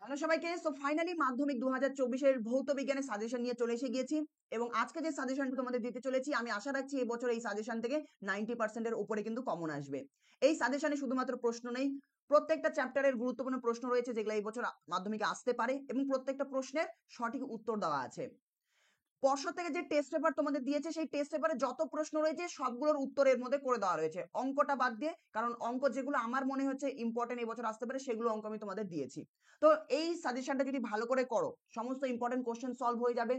Hello সবাইকে। So finally মাধ্যমিক 2024-এর ভৌত বিজ্ঞানের সাজেশন নিয়ে চলে এসে গিয়েছি এবং আজকে যে সাজেশনটা তোমাদের দিতে চলেছি আমি আশা রাখছি এই বছর এই সাজেশন থেকে 90%-এর উপরে কিন্তু কমন আসবে। এই সাজেশনে শুধুমাত্র প্রশ্ন নেই, প্রত্যেকটা চ্যাপ্টারের গুরুত্বপূর্ণ প্রশ্ন রয়েছে যেগুলো এই বছর মাধ্যমিকে আসতে পারে এবং প্রত্যেকটা প্রশ্নের সঠিক উত্তর দেওয়া আছে। পর্ষদ থেকে যে টেস্ট পেপার তোমাদের দিয়েছে সেই টেস্ট পেপারে যত প্রশ্ন রয়েছে সবগুলোর উত্তর এর মধ্যে করে দেওয়া রয়েছে, অঙ্কটা বাদ দিয়ে। কারণ অঙ্ক যেগুলো আমার মনে হচ্ছে ইম্পর্টেন্ট এই বছর আসতে পারে সেগুলো অঙ্ক আমি তোমাদের দিয়েছি। তো এই সাজেশনটা যদি ভালো করে করো সমস্ত ইম্পর্টেন্ট কোশ্চেন সলভ হয়ে যাবে,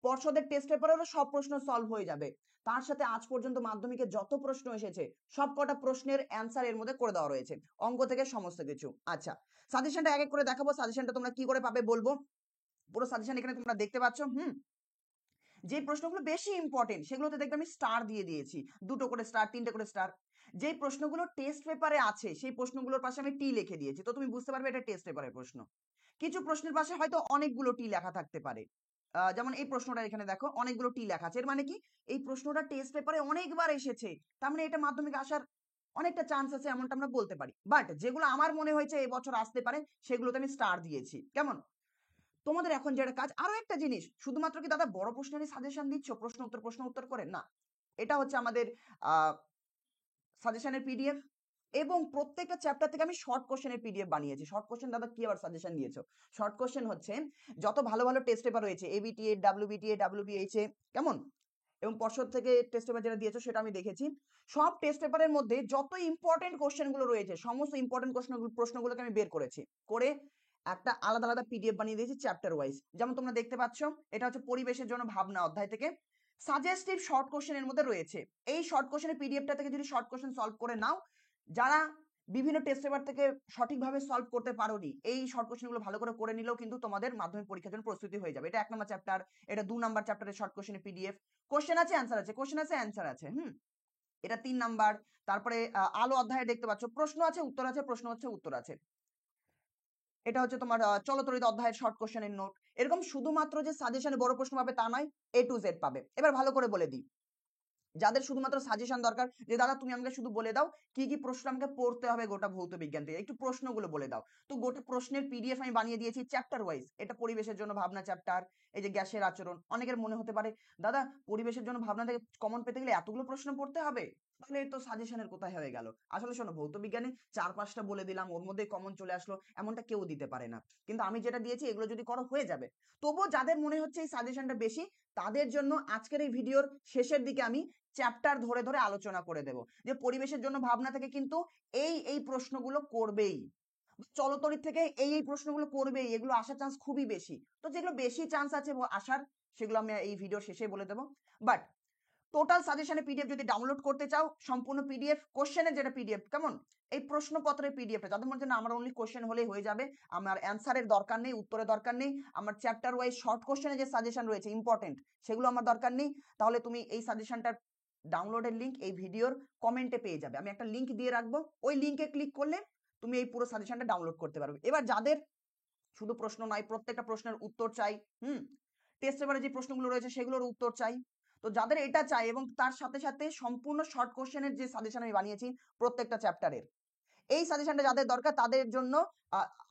পর্ষদের টেস্ট পেপারেরও সব প্রশ্ন সলভ হয়ে যাবে। তার সাথে আজ পর্যন্ত মাধ্যমিকে যত প্রশ্ন এসেছে সব কটা প্রশ্নের অ্যান্সার এর মধ্যে করে দেওয়া রয়েছে, অঙ্ক থেকে সমস্ত কিছু। আচ্ছা, সাজেশনটা এক এক করে দেখাবো। সাজেশনটা তোমরা কি করে পাবে বলবো। পুরো সাজেশন এখানে তোমরা দেখতে পাচ্ছ। যে প্রশ্নগুলো বেশি ইম্পর্টেন্ট সেগুলোতে দেখবে আমি স্টার দিয়ে দিয়েছি, দুটো করে স্টার, তিনটে করে স্টার। যে প্রশ্নগুলো টেস্ট পেপারে আছে সেই প্রশ্নগুলোর পাশে আমি টি লিখে দিয়েছি, তো তুমি বুঝতে পারবে এটা টেস্ট পেপারের প্রশ্ন। কিছু প্রশ্নের পাশে হয়তো অনেকগুলো টি লেখা থাকতে পারে, যেমন এই প্রশ্নটা এখানে দেখো অনেকগুলো টি লেখা আছে, এর মানে কি এই প্রশ্নটা টেস্ট পেপারে অনেকবার এসেছে, তার মানে এটা মাধ্যমিক আসার অনেকটা চান্স আছে, এমনটা আমরা বলতে পারি। বাট যেগুলো আমার মনে হয়েছে এবছর আসতে পারে সেগুলোতে আমি স্টার দিয়েছি। কেমন? তোমাদের এখন যেটা কাজ, আরো একটা জিনিস, শুধুমাত্র কি দাদা বড় প্রশ্নেরই সাজেশন দিচ্ছ প্রশ্ন উত্তর করে না, এটা হচ্ছে আমাদের সাজেশনের পিডিএফ এবং প্রত্যেকটা চ্যাপ্টার থেকে আমি শর্ট কোশ্চেনের পিডিএফ বানিয়েছি। শর্ট কোশ্চেন দাদা কি আবার সাজেশন দিয়েছো? শর্ট কোশ্চেন হচ্ছে যত ভালো ভালো টেস্ট পেপার রয়েছে এবিটিএ, ডাব্লিউবিটিএ, ডাব্লিউবিএইচএ, কেমন, এবং পর্ষদ থেকে টেস্ট পেপার যেটা দিয়েছো সেটা আমি দেখেছি। সব টেস্ট পেপারের মধ্যে যত ইম্পর্টেন্ট কোশ্চেনগুলো রয়েছে সমস্ত ইম্পর্টেন্ট প্রশ্নগুলোকে আমি বের করেছি, করে একটা আলাদা আলাদা পিডিএফ বানিয়ে দিয়েছি চ্যাপ্টার ওয়াইজ। যেমন তোমরা দেখতে পাচ্ছ এটা হচ্ছে পরিবেশের জন্য ভাবনা অধ্যায় থেকে সাজেস্টিভ শর্ট কোশ্চেনের মধ্যে রয়েছে। এই শর্ট কোশ্চেনের পিডিএফটা থেকে যদি শর্ট কোশ্চেন সলভ করে নাও, যারা বিভিন্ন টেস্ট পেপার থেকে সঠিকভাবে সলভ করতে পারোনি এই শর্ট কোশ্চেনগুলো ভালো করে নিলেও কিন্তু তোমাদের মাধ্যমিক পরীক্ষার জন্য প্রস্তুতি হয়ে যাবে। এটা 1 নম্বর চ্যাপ্টার, এটা 2 নম্বর চ্যাপ্টারের শর্ট কোশ্চেনের পিডিএফ। কোশ্চেন আছে অ্যান্সার আছে, কোশ্চেন আছে অ্যান্সার আছে। এটা 3 নাম্বার। তারপরে আলো অধ্যায়ে দেখতে পাচ্ছ প্রশ্ন আছে উত্তর আছে, প্রশ্ন হচ্ছে উত্তর আছে। এটা হচ্ছে তোমার চলতরিত অধ্যায়ের শর্ট কোশ্চেনের নোট। এরকম শুধুমাত্র যে সাজেশনে বড় প্রশ্ন পাবে তা নয়, এ টু জেড পাবে। এবার ভালো করে বলে দিই, যাদের শুধুমাত্র সাজেশন দরকার, যে দাদা তুমি আমাকে শুধু বলে দাও কি কি প্রশ্ন আমাকে পড়তে হবে গোটা ভৌত বিজ্ঞান থেকে, একটু প্রশ্নগুলো বলে দাও, তো গোটা প্রশ্নের পিডিএফ আমি বানিয়ে দিয়েছি চ্যাপ্টার ওয়াইজ। এটা পরিবেশের জন্য ভাবনা চ্যাপ্টার, এই যে গ্যাসের আচরণ। অনেকের মনে হতে পারে দাদা পরিবেশের জন্য ভাবনা থেকে কমন পেতে গেলে এতগুলো প্রশ্ন পড়তে হবে, তাহলে তো সাজেশনের কোথায় হয়ে গেল। আসলে শোনো, ভৌত বিজ্ঞানে 4-5টা বলে দিলাম ওর মধ্যে কমন চলে আসলো এমনটা কেউ দিতে পারে না, কিন্তু আমি যেটা দিয়েছি এগুলো যদি করো হয়ে যাবে। তবুও যাদের মনে হচ্ছে এই সাজেশনটা বেশি, তাদের জন্য আজকের এই ভিডিওর শেষের দিকে আমি চ্যাপ্টার ধরে ধরে আলোচনা করে দেব যে পরিবেশের জন্য ভাবনা থেকে কিন্তু এই প্রশ্নগুলো করবেই, চলতরিৎ থেকে এই প্রশ্নগুলো করবেই, এগুলো আসার চান্স খুবই বেশি। তো যেগুলো বেশি চান্স আছে আসার সেগুলো আমি এই ভিডিওর শেষে বলে দেবো। বাট টোটাল সাজেশনের পিডিএফ যদি ডাউনলোড করতে চাও, সম্পূর্ণ পিডিএফ, কোশ্চেনের যেটা পিডিএফ, কেমন, এই প্রশ্নপত্রের পিডিএফটা যাদের মধ্যে না আমার অনলি কোশ্চেন হলেই হয়ে যাবে, আমার অ্যান্সারের দরকার নেই, উত্তরের দরকার নেই, আমার চ্যাপ্টার ওয়াইজ শর্ট কোশ্চেনের যে সাজেশন রয়েছে ইম্পর্টেন্ট সেগুলো আমার দরকার নেই, তাহলে তুমি এই সাজেশনটার ডাউনলোডের লিঙ্ক এই ভিডিওর কমেন্টে পেয়ে যাবে। আমি একটা লিঙ্ক দিয়ে রাখবো, ওই লিঙ্কে ক্লিক করলে তুমি এই পুরো সাজেশনটা ডাউনলোড করতে পারবে। এবার যাদের শুধু প্রশ্ন নয় প্রত্যেকটা প্রশ্নের উত্তর চাই, টেস্ট পেপারে যে প্রশ্নগুলো রয়েছে সেগুলোর উত্তর চাই, তো যাদের এটা চাই এবং তার সাথে সাথে সম্পূর্ণ শর্ট কোশ্চেনের যে সাজেশন আমি বানিয়েছি প্রত্যেকটা চ্যাপ্টারের, এই সাজেশনটা যাদের দরকার তাদের জন্য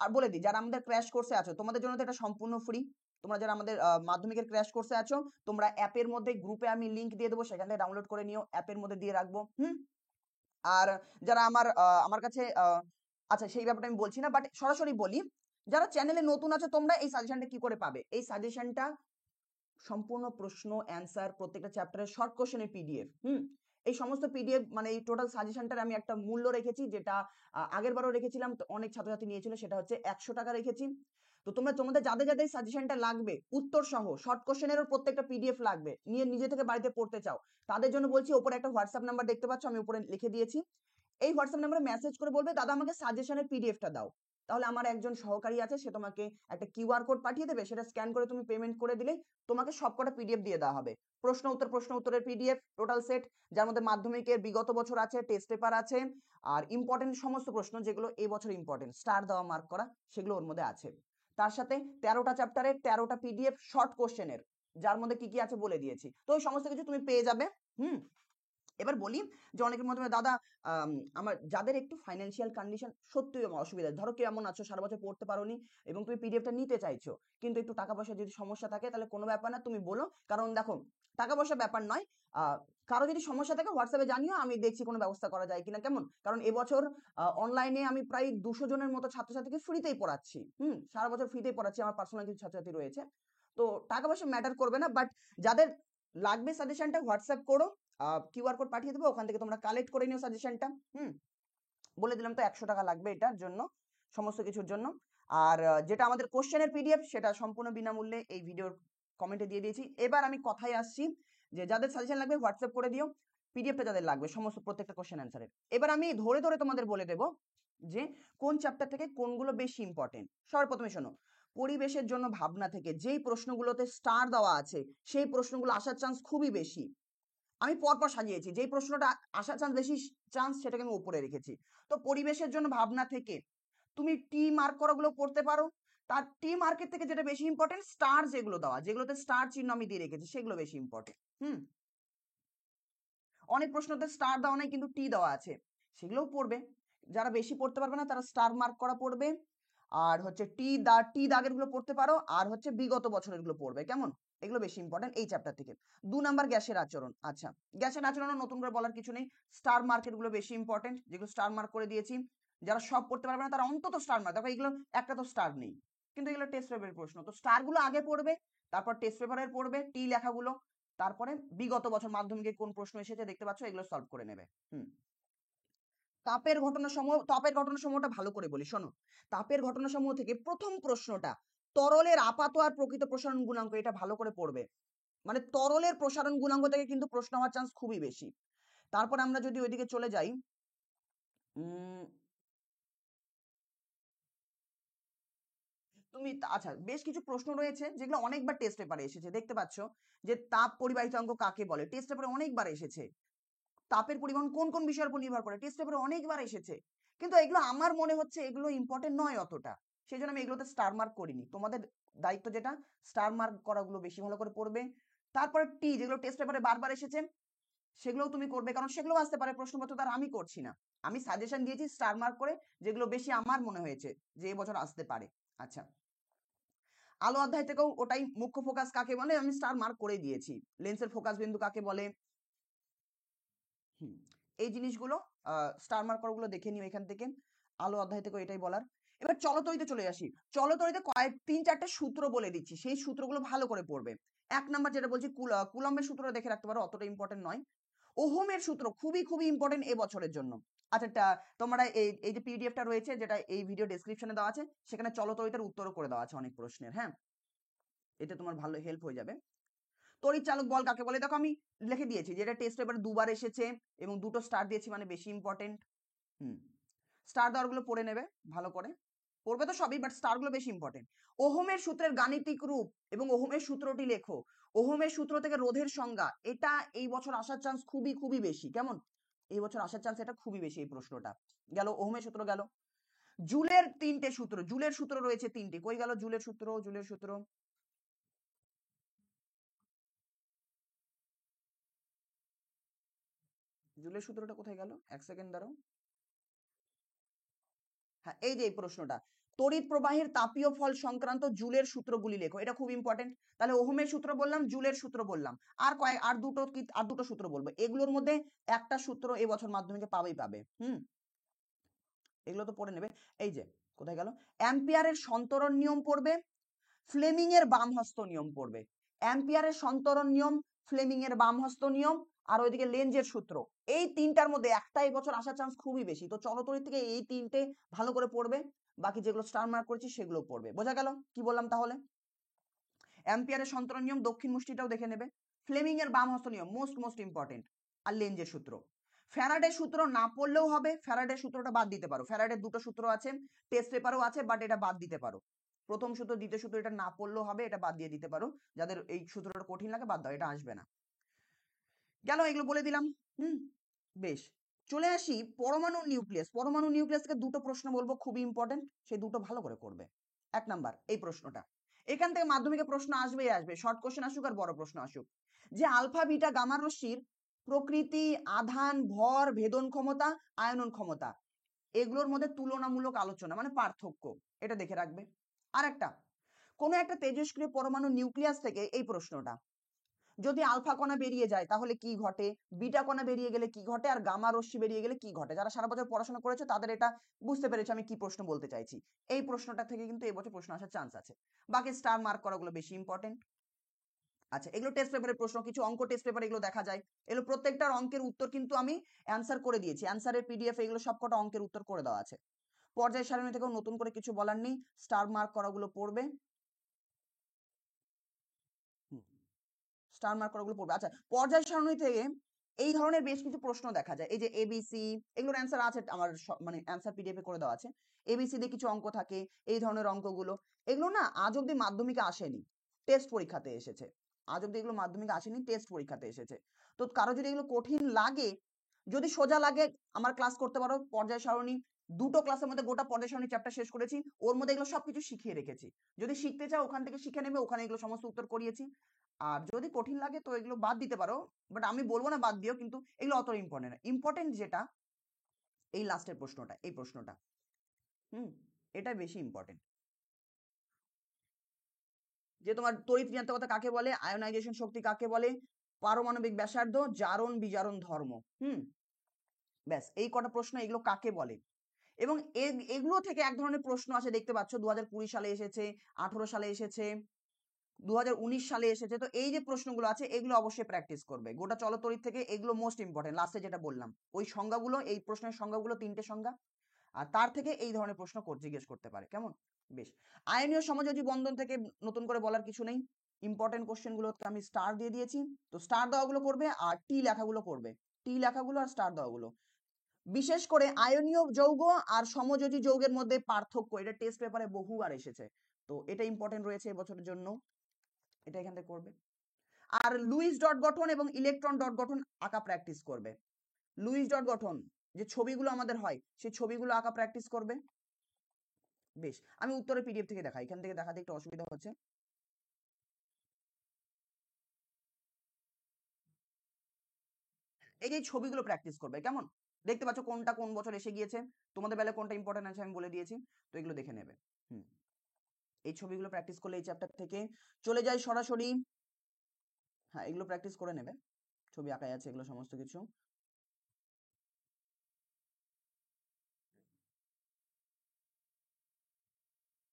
আর বলে দিই, যারা আমাদের ক্র্যাশ কোর্সে আছো তোমাদের জন্য তো এটা সম্পূর্ণ ফ্রি। তোমরা যারা আমাদের মাধ্যমিকের ক্র্যাশ কোর্সে আছো, তোমরা অ্যাপের মধ্যে গ্রুপে আমি লিঙ্ক দিয়ে দেবো, সেখান থেকে ডাউনলোড করে নিও, অ্যাপের মধ্যে দিয়ে রাখবো। আর যারা আমার কাছে আচ্ছা সেই ব্যাপারটা আমি বলছি না, বাট সরাসরি বলি, যারা চ্যানেলে নতুন আছে তোমরা এই সাজেশনটা কি করে পাবে, এই সাজেশনটা সম্পূর্ণ প্রশ্ন অ্যান্সার প্রত্যেকটা চ্যাপ্টারের শর্ট কোশ্চেনের পিডিএফ, এই সমস্ত পিডিএফ মানে এই টোটাল সাজেশনটার আমি একটা মূল্য রেখেছি, যেটা আগের বারও রেখেছিলাম, তো অনেক ছাত্রছাত্রী নিয়েছিল, সেটা হচ্ছে 100 টাকা রেখেছি। তো তোমাদের যাদের যাদের সাজেশনটা লাগবে উত্তর সহ শর্ট কোশ্চেনেরও প্রত্যেকটা পিডিএফ লাগবে, নিয়ে নিজে থেকে বাড়িতে পড়তে চাও, তাদের জন্য বলছি ওপরে একটা হোয়াটসঅ্যাপ নাম্বার দেখতে পাচ্ছ, আমি উপরে লিখে দিয়েছি, এই হোয়াটসঅ্যাপ নাম্বারে মেসেজ করে বলবে দাদা আমাকে সাজেশনের পিডিএফটা দাও, তাহলে আমার একজন সহকারী আছে সে তোমাকে একটা কিউআর কোড পাঠিয়ে দেবে, সেটা স্ক্যান করে তুমি পেমেন্ট করে দিলেই তোমাকে সবকটা পিডিএফ দিয়ে দেওয়া হবে। প্রশ্ন উত্তরের পিডিএফ টোটাল সেট, যার মধ্যে মাধ্যমিকের বিগত বছর আছে, টেস্ট পেপার আছে, আর ইম্পর্টেন্ট সমস্ত প্রশ্ন যেগুলো এই বছর ইম্পর্টেন্ট স্টার দেওয়া মার্ক করা সেগুলো ওর মধ্যে আছে। তার সাথে 13টা চ্যাপ্টারের 13টা পিডিএফ শর্ট কোশ্চেনের, যার মধ্যে কি কি আছে বলে দিয়েছি, তো ওই সমস্ত কিছু তুমি পেয়ে যাবে। এবার বলি যে অনেকের মধ্যে দাদা আমার যাদের একটু ফাইন্যান্সিয়াল কন্ডিশন সত্যিই অসুবিধা, ধরো কেমন আছো, সারা বছর পড়তে পারোনি এবং তুমি পিডিএফটা নিতে চাইছো, কিন্তু একটু টাকা পয়সা যদি সমস্যা থাকে তাহলে কোনো ব্যাপার না, তুমি বলো। কারণ দেখো, টাকা পয়সা ব্যাপার নয়, কারো যদি সমস্যা থাকে হোয়াটসঅ্যাপে জানিও, আমি দেখছি কোনো ব্যবস্থা করা যায় কিনা, কেমন? কারণ এবছর অনলাইনে আমি প্রায় 200 জনের মতো ছাত্রছাত্রীকে ফ্রিতেই পড়াচ্ছি, সারা বছর ফ্রিতেই পড়াচ্ছি, আমার পার্সোনাল কিছু ছাত্রছাত্রী রয়েছে। তো টাকা পয়সা ম্যাটার করবে না, বাট যাদের লাগবে সাজেশনটা হোয়াটসঅ্যাপ করো, কিউআর কোড পাঠিয়ে দেবো, ওখান থেকে তোমরা কালেক্ট করে নিও সাজেশনটা। বলে দিলাম তো 100 টাকা লাগবে এটার জন্য, সমস্ত কিছুর জন্য। আর যেটা আমাদের কোশ্চেনের পিডিএফ সেটা সম্পূর্ণ বিনামূল্যে এই ভিডিওর কমেন্টে দিয়ে দিয়েছি। এবার আমি কথায় আসছি যে যাদের সাজেশন লাগবে হোয়াটসঅ্যাপ করে দিও, পিডিএফটা যাদের লাগবে সমস্ত প্রত্যেকটা কোশ্চেন অ্যান্সারের। এবার আমি ধরে ধরে তোমাদের বলে দেবো যে কোন চ্যাপ্টার থেকে কোনগুলো বেশি ইম্পর্টেন্ট। সবার প্রথমে শোনো, পরিবেশের জন্য ভাবনা থেকে যেই প্রশ্নগুলোতে স্টার দেওয়া আছে সেই প্রশ্নগুলো আসার চান্স খুবই বেশি। আমি পরপর সাজিয়েছি, যেই প্রশ্নটা আসার চান্স বেশি চান্স সেটাকে আমি উপরে রেখেছি। তো পরিবেশের জন্য ভাবনা থেকে তুমি টি মার্ক করাগুলো পড়তে পারো। তার টি মার্কের থেকে যেটা বেশি ইম্পর্টেন্ট, স্টার যেগুলো দেওয়া, যেগুলোতে স্টার চিহ্ন আমি দিয়ে রেখেছি সেগুলো বেশি ইম্পর্টেন্ট। অনেক প্রশ্নতে স্টার দেওয়া নাই কিন্তু টি দেওয়া আছে, সেগুলোও পড়বে। যারা বেশি পড়তে পারবে না তারা স্টার মার্ক করা পড়বে, আর হচ্ছে টি দাগের গুলো পড়তে পারো, আর হচ্ছে বিগত বছরের গুলো পড়বে, কেমন? এগুলো বেশি ইম্পর্টেন্ট এই চ্যাপ্টার থেকে। 2 নাম্বার গ্যাসের আচরণ। আচ্ছা, গ্যাসের আচরণ নতুন করে বলার কিছু নেই, স্টার মার্কেট গুলো বেশি ইম্পর্টেন্ট, যেগুলো স্টার মার্ক করে দিয়েছি। যারা সব পড়তে পারবে না তারা অন্তত স্টার মার্ক, দেখো এগুলো একটা তো স্টার নেই, কিন্তু এগুলো টেস্ট পেপারের প্রশ্ন, তো স্টার গুলো আগে পড়বে, তারপর টেস্ট পেপারের পড়বে টি লেখাগুলো, তারপরে বিগত বছর মাধ্যমিকে কোন প্রশ্ন এসেছে দেখতে পাচ্ছ, এগুলো সলভ করে নেবে। তাপের ঘটনাসমূহটা ভালো করে বলি, শোনো। তাপের ঘটনাসমূহ থেকে প্রথম প্রশ্নটা, তরলের আপাত আর প্রকৃত প্রসারণ গুণাঙ্ক, এটা ভালো করে পড়বে। মানে তরলের প্রসারণ গুণাঙ্ক থেকে কিন্তু প্রশ্ন হওয়ার চান্স খুবই বেশি। তারপর আমরা যদি ওইদিকে চলে যাই, তুমি আচ্ছা, বেশ কিছু প্রশ্ন রয়েছে যেগুলো অনেকবার টেস্ট পেপারে এসেছে, দেখতে পাচ্ছ যে তাপ পরিবাহিতাঙ্ক কাকে বলে, টেস্ট পেপারে অনেকবার এসেছে। তাপের পরিবহন কোন কোন বিষয়ের উপর নির্ভর করে, টেস্ট পেপারে অনেকবার এসেছে। কিন্তু এগুলো আমার মনে হচ্ছে এগুলো ইম্পর্টেন্ট নয় অতটা, সেই জন্য আমি এগুলোতে স্টার মার্ক করিনি। তোমাদের দায়িত্ব যেটা, স্টার মার্ক করাগুলো বেশি ভালো করে পড়বে। তারপরে টি, যেগুলো টেস্ট পেপারে বারবার এসেছে সেগুলোও তুমি করবে, কারণ সেগুলো আসতে পারে প্রশ্নপত্র, তার আমি করছি না, আমি সাজেশন দিয়েছি স্টার মার্ক করে, যেগুলো বেশি আমার মনে হয়েছে যে এবছর আসতে পারে। আচ্ছা, আলো অধ্যায় থেকেও ওটাই, মুখ্য ফোকাস কাকে বলে আমি স্টার মার্ক করে দিয়েছি, লেন্সের ফোকাস বিন্দু কাকে বলে, এই জিনিসগুলো স্টার মার্কার গুলো দেখে নিও এখান থেকে। আলো অধ্যায় থেকে এটাই বলার। এবার চলতরিতে চলে আসি, চলতরিতে 3-4টে সূত্র বলে দিচ্ছি, সেই সূত্রগুলো ভালো করে পড়বে। 1 নাম্বার যেটা বলছি, কুলম্বের সূত্র দেখে রাখতে পারো, অতটা ইম্পর্টেন্ট নয়। ওহমের সূত্র খুবই খুবই ইম্পর্টেন্ট এ বছরের জন্য। আচ্ছা, তোমরা এই যে পিডিএফটা রয়েছে যেটা এই ভিডিও ডেসক্রিপশনে দেওয়া আছে, সেখানে চলতরিতের উত্তরও করে দেওয়া আছে অনেক প্রশ্নের, হ্যাঁ, এতে তোমার ভালো হেল্প হয়ে যাবে। তড়িৎ চালক বল কাকে বলে, দেখো আমি লিখে দিয়েছি যেটা টেস্ট পেপারে 2বার এসেছে এবং 2টো স্টার দিয়েছি, মানে বেশি ইম্পর্টেন্ট। স্টার দেওয়ারগুলো পড়ে নেবে ভালো করে, পড়বে তো সবই, বাট স্টারগুলো বেশি ইম্পর্টেন্ট। ওহমের সূত্রের গাণিতিক রূপ এবং ওহমের সূত্রটি লেখো। ওহমের সূত্র থেকে রোধের সংজ্ঞা, এটা এই বছর আসার চান্স খুবই খুবই বেশি, কেমন? এই বছর আসার চান্স এটা খুবই বেশি, এই প্রশ্নটা গেল, ওহমের সূত্র গেল। জুলের 3টে সূত্র, জুলের সূত্র রয়েছে 3টে, কই গেল জুলের সূত্র, জুলের সূত্র, জুলের সূত্রটা কোথায় গেল, এক সেকেন্ড দাঁড়াও। হ্যাঁ, এই যে এই প্রশ্নটা, তড়িৎ প্রবাহের তাপীয় ফল সংক্রান্ত জুলের সূত্রগুলি লেখো, এটা খুব ইম্পর্টেন্ট। তাহলে ওহমের সূত্র বললাম, জুলের সূত্র বললাম, আর দুটো সূত্র বলবো, এগুলোর মধ্যে একটা সূত্র এবছর মাধ্যমিকে পাবেই পাবে। এগুলো তো পড়ে নেবে। এই যে কোথায় গেল, অ্যাম্পিয়ারের সন্তরণ নিয়ম পড়বে, ফ্লেমিং এর বামহস্ত নিয়ম পড়বে। অ্যাম্পিয়ারের সন্তরণ নিয়ম, ফ্লেমিং এর বামহস্ত নিয়ম, আর ওইদিকে লেঞ্জের সূত্র, এই 3টার মধ্যে একটা এবছর আসার চান্স খুবই বেশি। তো চলতরিৎ থেকে এই 3টে ভালো করে পড়বে, বাকি যেগুলো স্টার মার্ক করেছি সেগুলো পড়বে। বোঝা গেল কি বললাম তাহলে? অ্যাম্পিয়ারের সন্তরণ নিয়ম, দক্ষিণ মুষ্টিটাও দেখে নেবে, ফ্লেমিং এর বামহস্ত নিয়ম মোস্ট ইম্পর্টেন্ট, আর লেঞ্জের সূত্র। ফ্যারাডের সূত্র না পড়লেও হবে, ফ্যারাডের সূত্রটা বাদ দিতে পারো, ফ্যারাডের 2টো সূত্র আছে, টেস্ট পেপারও আছে, বাট এটা বাদ দিতে পারো। প্রথম সূত্র দ্বিতীয় সূত্র এটা না পড়লেও হবে, এটা বাদ দিয়ে দিতে পারো, যাদের এই সূত্রটা কঠিন লাগে বাদ দাও, এটা আসবে না। গেল, এগুলো বলে দিলাম। বেশ, চলে আসি পরমাণু নিউক্লিয়াস। পরমাণু নিউক্লিয়াস থেকে 2টো প্রশ্ন বলবো খুবই ইম্পর্টেন্ট, সেই 2টো ভালো করে করবে। 1 নাম্বার এই প্রশ্নটা, এখান থেকে মাধ্যমিকে প্রশ্ন আসবেই আসবে, শর্ট কোশ্চেন আসুক আর বড় প্রশ্ন আসুক, যে আলফা বিটা গামা রশ্মির প্রকৃতি, আধান, ভর, ভেদন ক্ষমতা, আয়নন ক্ষমতা, এগুলোর মধ্যে তুলনামূলক আলোচনা মানে পার্থক্য, এটা দেখে রাখবে। আর একটা, কোনো একটা তেজস্ক্রিয় পরমাণু নিউক্লিয়াস থেকে, এই প্রশ্নটা, যদি আলফা কণা বেরিয়ে যায় তাহলে কি ঘটে, বিটা কণা বেরিয়ে গেলে কি ঘটে, আর গামা রশ্মি বেরিয়ে গেলে কি ঘটে। যারা সারা বছর পড়াশোনা করেছে তাদের এটা বুঝতে পেরেছে আমি কি প্রশ্ন বলতে চাইছি। এই প্রশ্নটা থেকে কিন্তু এবছর প্রশ্ন আসার চান্স আছে। বাকি স্টার মার্ক করাগুলো বেশি ইম্পর্টেন্ট। আচ্ছা, এগুলো টেস্ট পেপারের প্রশ্ন, কিছু অঙ্ক টেস্ট পেপার এগুলো দেখা যায়। এগুলো প্রত্যেকটার অঙ্কের উত্তর কিন্তু আমি অ্যান্সার করে দিয়েছি, অ্যান্সারের পিডিএফ এগুলো সবকটা অঙ্কের উত্তর করে দেওয়া আছে। পর্যায় সারণী থেকেও নতুন করে কিছু বলার নেই, স্টার মার্ক করাগুলো পড়বে। স্টার মার্ক করাগুলো পড়বে। আচ্ছা, পর্যায় সারণী থেকে এই ধরনের বেশ কিছু প্রশ্ন দেখা যায়। এই যে এবিসি, এগুলোর অ্যান্সার আছে আমার মানে অ্যান্সার পিডিএফ এ করে দেওয়া আছে। এবিসি দিয়ে কিছু অঙ্ক থাকে, এই ধরনের অঙ্কগুলো, এগুলো না আজ অব্দি মাধ্যমিকে আসেনি, টেস্ট পরীক্ষাতে এসেছে। আজ অব্দি এগুলো মাধ্যমিকে আসেনি, টেস্ট পরীক্ষাতে এসেছে। তো কারো যদি এগুলো কঠিন লাগে, যদি সোজা লাগে, আমার ক্লাস করতে পারো। পর্যায় সারণী দুটো ক্লাসের মধ্যে গোটা পর্যায় সারণী চ্যাপ্টার শেষ করেছি, ওর মধ্যে এগুলো সবকিছু শিখিয়ে রেখেছি। যদি শিখতে চাও ওখান থেকে শিখে নেবে, ওখানে এগুলো সমস্ত উত্তর করিয়েছি। আর যদি কঠিন লাগে তো এগুলো বাদ দিতে পারো, বাট আমি বলবো না বাদ দিও, কিন্তু এগুলো অত ইম্পর্টেন্ট না। ইম্পর্টেন্ট যেটা এই লাস্টের প্রশ্নটা, এই প্রশ্নটা, এটা বেশি ইম্পর্টেন্ট। যে তোমার তড়িৎ ঋণাত্মকতা কাকে বলে, আয়োনাইজেশন শক্তি কাকে বলে, পারমাণবিক ব্যাসার্ধ, জারণ বিজারণ ধর্ম, ব্যাস এই কটা প্রশ্ন, এগুলো কাকে বলে। এবং এগুলো থেকে এক ধরনের প্রশ্ন আসে, দেখতে পাচ্ছ 2020 সালে এসেছে, 18 সালে এসেছে, 2019 সালে এসেছে। তো এই যে প্রশ্নগুলো আছে এগুলো অবশ্যই প্র্যাকটিস করবে। গোটা চলতরিৎ থেকে এগুলো মোস্ট ইম্পর্টেন্ট। লাস্টে যেটা বললাম ওই সংজ্ঞাগুলো, এই প্রশ্নের সংজ্ঞাগুলো 3টে সংজ্ঞা, আর তার থেকে এই ধরনের প্রশ্ন জিজ্ঞেস করতে পারে। কেমন? বেশ। আয়নীয় সমযোজী বন্ধন থেকে নতুন করে বলার কিছু নেই, ইম্পর্টেন্ট কোশ্চেন গুলোকে আমি স্টার দিয়ে দিয়েছি। তো স্টার দেওয়াগুলো করবে আর টি লেখাগুলো করবে, টি লেখাগুলো আর স্টার দেওয়াগুলো। বিশেষ করে আয়নীয় যৌগ আর সমযোজী যৌগের মধ্যে পার্থক্য, এটা টেস্ট পেপারে বহুবার এসেছে, তো এটা ইম্পর্টেন্ট রয়েছে এবছরের জন্য, এটা এখান থেকে করবে। আর লুইস ডট গঠন এবং ইলেকট্রন ডট গঠন আঁকা প্র্যাকটিস করবে। লুইস ডট গঠন যে ছবিগুলো আমাদের হয়, সেই ছবিগুলো আঁকা প্র্যাকটিস করবে। বেশ, আমি উত্তরের পিডিএফ থেকে দেখাই, এখান থেকে দেখাতে একটু অসুবিধা হচ্ছে। এই যে ছবিগুলো প্র্যাকটিস করবে, কেমন? দেখতে পাচ্ছ কোনটা কোন বছর এসে গিয়েছে, তোমাদের বেলায় কোনটা ইম্পর্টেন্ট আছে আমি বলে দিয়েছি, তো এগুলো দেখে নেবে। এই ছবিগুলো প্র্যাকটিস করলে এই চ্যাপ্টার থেকে চলে যায় সরাসরি। হ্যাঁ, এগুলো প্র্যাকটিস করে নেবে, ছবি আঁকাই আছে এগুলো সমস্ত কিছু।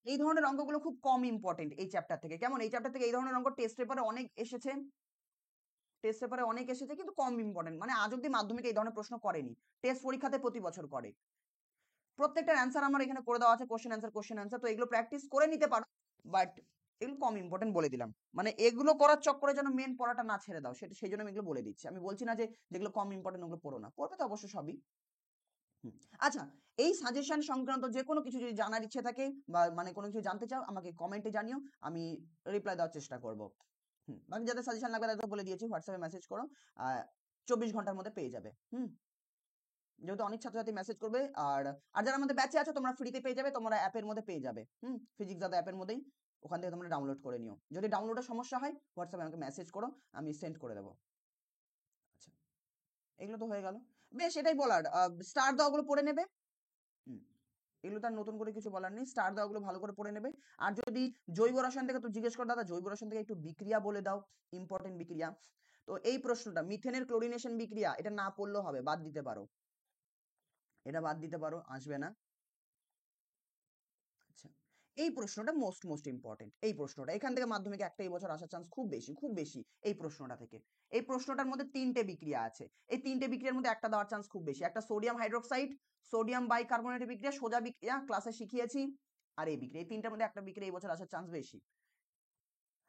এই ধরনের অঙ্কগুলো খুব কম ইম্পর্টেন্ট এই চ্যাপ্টার থেকে। কেমন? এই চ্যাপ্টার থেকে এই ধরনের অঙ্ক টেস্ট পেপারে অনেক এসেছে, টেস্ট পেপারে অনেক এসেছে, কিন্তু কম ইম্পর্টেন্ট। মানে আজ অব্দি মাধ্যমিকে এই ধরনের প্রশ্ন করেনি, টেস্ট পরীক্ষাতে প্রতি বছর করে। প্রত্যেকটার অ্যান্সার আমার এখানে করে দেওয়া আছে, কোশ্চেন অ্যান্সার, তো এগুলো প্র্যাকটিস করে নিতে পারো, বাট এগুলো কম ইম্পর্টেন্ট বলে দিলাম। মানে এগুলো করার চক্করে যেন মেন পড়াটা না ছেড়ে দাও, সেটা সেই জন্য আমি এগুলো বলে দিচ্ছি। আমি বলছি না যে যেগুলো কম ইম্পর্টেন্ট ওগুলো পড়ো না, পড়বে তো অবশ্য সবই। আচ্ছা, এই সাজেশন সংক্রান্ত যে কোনো কিছু যদি জানার ইচ্ছে থাকে বা মানে কোনো কিছু জানতে চাও আমাকে কমেন্টে জানিও, আমি রিপ্লাই দেওয়ার চেষ্টা করব। বাকি যাদের সাজেশন লাগবে তাদের বলে দিয়েছি, হোয়াটসঅ্যাপে মেসেজ করো, 24 ঘন্টার মধ্যে পেয়ে যাবে। যেহেতু অনেক ছাত্রছাত্রী মেসেজ করবে, আর আর যারা আমাদের ব্যাচে আছো তোমরা ফ্রিতে পেয়ে যাবে, তোমরা অ্যাপের মধ্যে পেয়ে যাবে, ফিজিক্স দাদা অ্যাপের মধ্যেই, ওখান থেকে তোমরা ডাউনলোড করে নিও। যদি ডাউনলোডের সমস্যা হয় হোয়াটসঅ্যাপে আমাকে মেসেজ করো, আমি সেন্ড করে দেবো। আচ্ছা, এগুলো তো হয়ে গেল। বেশ, এটাই বলার, স্টার দেওয়াগুলো পড়ে নেবে। হুম, এগুলো তার নতুন করে কিছু বলার নেই, স্টার দেওয়াগুলো ভালো করে পড়ে নেবে। আর যদি জৈব রসায়ন থেকে তো জিজ্ঞেস করো দাদা জৈব রসায়ন থেকে একটু বিক্রিয়া বলে দাও, ইম্পর্টেন্ট বিক্রিয়া। তো এই প্রশ্নটা মিথেনের ক্লোরিনেশন বিক্রিয়া, এটা না পড়লেও হবে, বাদ দিতে পারো, এটা বাদ দিতে পারো, আসবে না। আচ্ছা, এই প্রশ্নটা মোস্ট ইম্পর্টেন্ট, এই প্রশ্নটা এখান থেকে মাধ্যমিকে একটা এই বছর আসার চান্স খুব বেশি, খুব বেশি এই প্রশ্নটা থেকে। এই প্রশ্নটার মধ্যে 3টে বিক্রিয়া আছে, এই 3টে বিক্রিয়ার মধ্যে একটা দেওয়ার চান্স খুব বেশি। একটা সোডিয়াম হাইড্রোক্সাইড, সোডিয়াম বাইকার্বনেটের বিক্রিয়া, সোজা বিক্রিয়া ক্লাসে শিখিয়েছি, আর এই বিক্রিয়া, এই 3টার মধ্যে একটা বিক্রিয়া এই বছর আসার চান্স বেশি।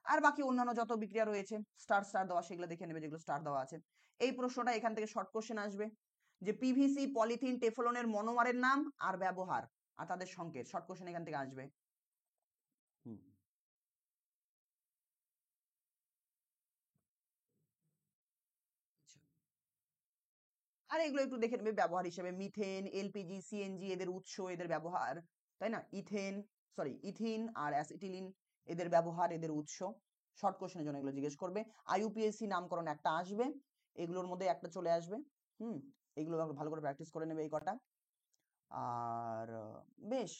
আর বাকি অন্যান্য যত বিক্রিয়া রয়েছে স্টার স্টার দেওয়া, সেগুলো দেখে নেবে যেগুলো স্টার দেওয়া আছে। এই প্রশ্নটা এখান থেকে শর্ট কোশ্চেন আসবে, যে পিভিসি, পলিথিন, টেফলনের মনোমারের নাম আর ব্যবহার আর তাদের সংকেত, শর্ট কোশ্চেন এখান থেকে আসবে। হুম, আচ্ছা। আর এগুলো একটু দেখে নেবে ব্যবহার হিসেবে, মিথেন, এলপিজি, সিএনজি, এদের উৎস, এদের ব্যবহার, তাই না? ইথিন আর অ্যাসিটিলিন, এদের ব্যবহার, এদের উৎস, শর্ট কোশ্চেনের জন্য এগুলো জিজ্ঞেস করবে। আইইউপিএসসি নামকরণ একটা আসবে, এগুলোর মধ্যে একটা চলে আসবে। এগুলো ভালো করে প্র্যাকটিস করে নেবে এই কটা। আর বেশ,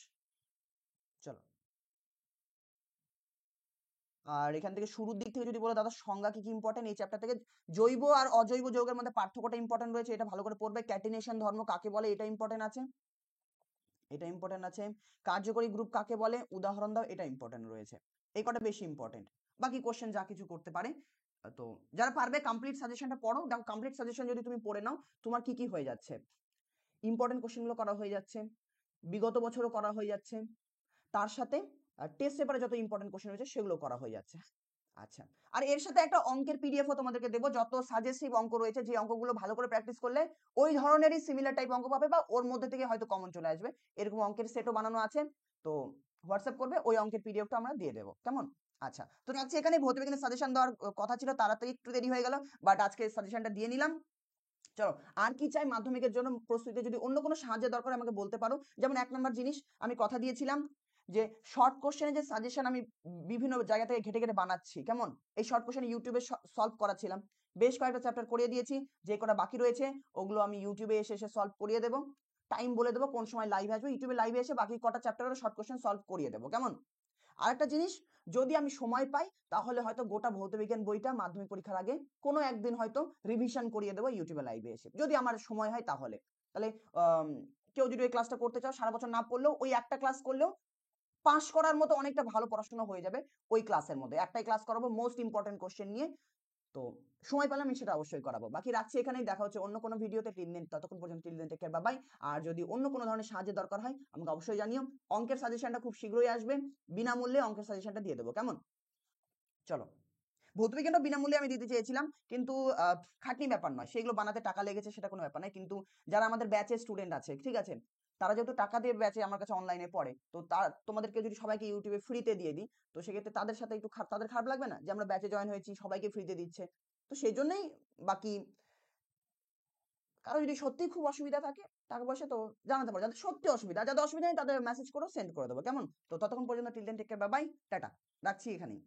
চলো। আর এখান থেকে শুরুর দিক থেকে যদি বলো দাদা সংজ্ঞা কি কি ইম্পর্টেন্ট, এই চ্যাপ্টার থেকে জৈব আর অজৈব যৌগের মধ্যে পার্থক্যটা ইম্পর্টেন্ট রয়েছে, এটা ভালো করে পড়বে। ক্যাটিনেশন ধর্ম কাকে বলে, এটা ইম্পর্টেন্ট আছে, এটা ইম্পর্টেন্ট আছে। কার্যকরী গ্রুপ কাকে বলে, উদাহরণ দাও, এটা ইম্পর্টেন্ট রয়েছে। এই কটা বেশি ইম্পর্টেন্ট, বাকি কোশ্চেন যা কিছু করতে পারে। তো যারা পারবে কমপ্লিট সাজেশনটা পড়ো। দেখো কমপ্লিট সাজেশন যদি তুমি পড়ে নাও, তোমার কি কি হয়ে যাচ্ছে, ইম্পর্টেন্ট কোশ্চেনগুলো করা হয়ে যাচ্ছে, বিগত বছরও করা হয়ে যাচ্ছে, তার সাথে টেস্ট পেপারে যত ইম্পর্টেন্ট কোশ্চেন রয়েছে সেগুলো করা হয়ে যাচ্ছে। আচ্ছা, আর এর সাথে একটা অঙ্কের পিডিএফও তোমাদেরকে দেবো, যত সাজেসিভ অঙ্ক রয়েছে, যে অঙ্কগুলো ভালো করে প্র্যাকটিস করলে ওই ধরনেরই সিমিলার টাইপ অঙ্ক পাবে, বা ওর মধ্যে থেকে হয়তো কমন চলে আসবে, এরকম অঙ্কের সেটও বানানো আছে। তো হোয়াটসঅ্যাপ করবে, ওই অঙ্কের পিডিএফটা আমরা দিয়ে দেবো, কেমন? আচ্ছা, তো রাখছি এখানে। ভৌত বিজ্ঞানের সাজেশন দেওয়ার কথা ছিল, তাড়াতাড়ি একটু দেরি হয়ে গেল, বাট আজকে সাজেশনটা দিয়ে নিলাম। চলো, আর কি চাই মাধ্যমিকের জন্য প্রস্তুতিতে, যদি অন্য কোনো সাহায্যের দরকার আমাকে বলতে পারো। যেমন 1 নম্বর জিনিস আমি কথা দিয়েছিলাম যে শর্ট কোশ্চেনে যে সাজেশন আমি বিভিন্ন জায়গা থেকে ঘেটে ঘেটে বানাচ্ছি, কেমন? এই শর্ট কোশ্চেন ইউটিউবে সলভ করাছিলাম, বেশ কয়েকটা চ্যাপ্টার করিয়ে দিয়েছি, যে কটা বাকি রয়েছে ওগুলো আমি ইউটিউবে এসে এসে সলভ করিয়ে দেবো। টাইম বলে দেবো কোন সময় লাইভ আসবে, ইউটিউবে লাইভে এসে বাকি কটা চ্যাপ্টারের শর্ট কোশ্চেন সলভ করিয়ে দেবো, কেমন? আরেকটা জিনিস, যদি আমি সময় পাই তাহলে হয়তো গোটা ভৌতবিজ্ঞান বইটা মাধ্যমিক পরীক্ষার আগে কোনো একদিন হয়তো রিভিশন করিয়ে দেবো ইউটিউবে লাইভে এসে, যদি আমার সময় হয় তাহলে। তাহলে কেউ যদি ওই ক্লাসটা করতে চাও, সারা বছর না পড়লেও ওই একটা ক্লাস করলেও পাস করার মতো অনেকটা ভালো পড়াশোনা হয়ে যাবে। ওই ক্লাসের মধ্যে একটাই ক্লাস করাবো মোস্ট ইম্পর্টেন্ট কোশ্চেন নিয়ে। তো সময় পেলে আমি সেটা অবশ্যই করাবো। বাকি রাখছি এখানেই, দেখা হচ্ছে অন্য কোনো ভিডিওতে। টিল দেন, ততক্ষণ পর্যন্ত till then, take care, bye bye. আর যদি অন্য কোনো ধরনের সাহায্যের দরকার হয় আমাকে অবশ্যই জানিও। অঙ্কের সাজেশনটা খুব শীঘ্রই আসবে, বিনামূল্যে অঙ্কের সাজেশনটা দিয়ে দেবো, কেমন? চলো, ভৌতবিজ্ঞানটা বিনামূল্যে আমি দিতে চেয়েছিলাম, কিন্তু খাটনি ব্যাপার নয়, সেগুলো বানাতে টাকা লেগেছে, সেটা কোনো ব্যাপার নয়। কিন্তু যারা আমাদের ব্যাচের স্টুডেন্ট আছে, ঠিক আছে, তারা যেহেতু টাকা দিয়ে ব্যাচে আমার কাছে অনলাইনে পড়ে, তো তোমাদেরকে যদি সবাইকে ইউটিউবে ফ্রিতে দিয়ে দিই, তো সেক্ষেত্রে তাদের সাথে একটু তাদের খারাপ লাগবে না যে আমরা ব্যাচে জয়েন হয়েছি, সবাইকে ফ্রিতে দিচ্ছে? তো সেই জন্যই। বাকি কারো যদি সত্যি খুব অসুবিধা থাকে টাকা পয়সা, তো জানাতে পারো। যাদের সত্যি অসুবিধা, যাদের অসুবিধা নেই তাদের মেসেজ করো, সেন্ড করে দেবো, কেমন? তো ততক্ষণ পর্যন্ত till then, take care, bye bye, tata. রাখছি এখানেই।